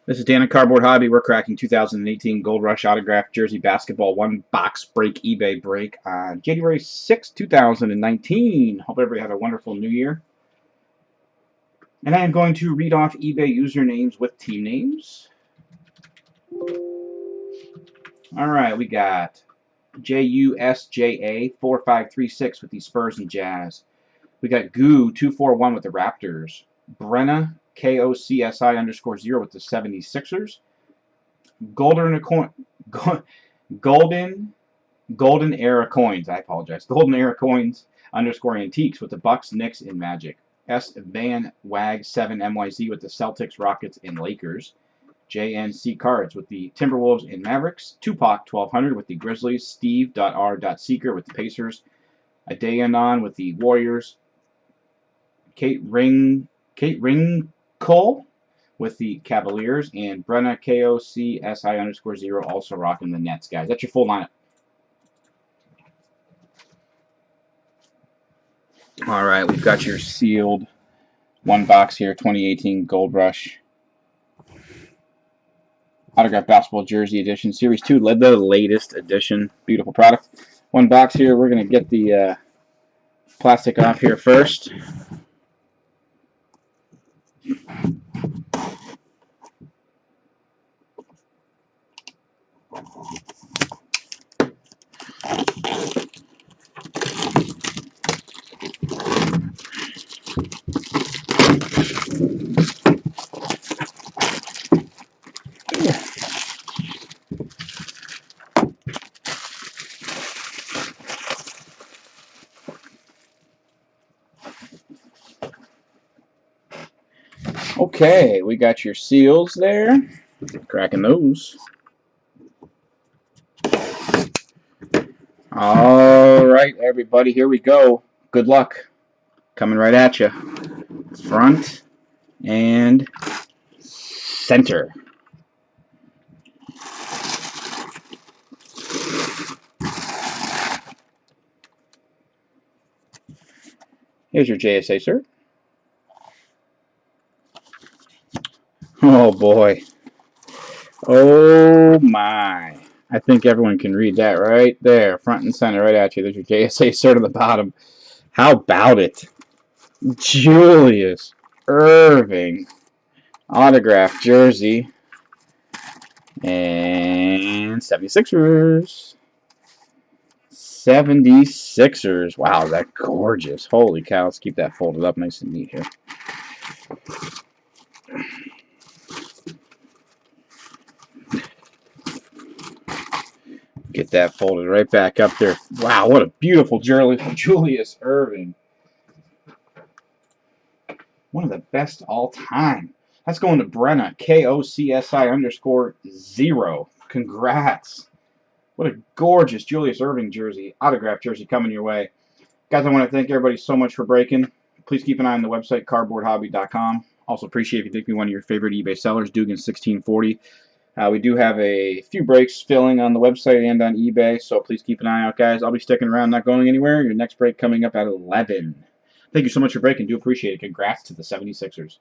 This is Dan at Cardboard Hobby. We're cracking 2018 Gold Rush Autograph Jersey Basketball 1-box break eBay break on January 6, 2019. Hope everybody had a wonderful new year. And I am going to read off eBay usernames with team names. Alright, we got JUSJA4536 with the Spurs and Jazz. We got Goo241 with the Raptors. Brenna KOCSI_0 with the 76ers. Golden Era Coins. I apologize. Golden Era Coins _antiques with the Bucks, Knicks, and Magic. S Van Wag 7 MYZ with the Celtics, Rockets, and Lakers. JNC Cards with the Timberwolves and Mavericks. Tupac 1200 with the Grizzlies. Steve.R.Seeker with the Pacers. Adayanon with the Warriors. Kate Ringcole with the Cavaliers, and Brenna KOCSI_0 also rocking the Nets, guys. That's your full lineup. All right, we've got your sealed one box here, 2018 Gold Rush Autograph Basketball Jersey Edition, Series 2, the latest edition. Beautiful product. One box here. We're going to get the plastic off here first. Okay, we got your seals there. Cracking those. All right, everybody, here we go. Good luck. Coming right at you. Front and center. Here's your JSA, sir. Oh, boy. Oh, my. I think everyone can read that right there. Front and center right at you. There's your JSA cert at the bottom. How about it? Julius Irving. Autograph jersey. And 76ers. 76ers. Wow, that's gorgeous. Holy cow. Let's keep that folded up nice and neat here. Get that folded right back up there. Wow, what a beautiful Julius Irving. One of the best all time. That's going to Brenna, KOCSI_0. Congrats. What a gorgeous Julius Irving jersey, autograph jersey coming your way. Guys, I want to thank everybody so much for breaking. Please keep an eye on the website, cardboardhobby.com. Also appreciate if you think me one of your favorite eBay sellers, Dugan1640. We do have a few breaks filling on the website and on eBay, so please keep an eye out, guys. I'll be sticking around, not going anywhere. Your next break coming up at 11. Thank you so much for breaking. Do appreciate it. Congrats to the 76ers.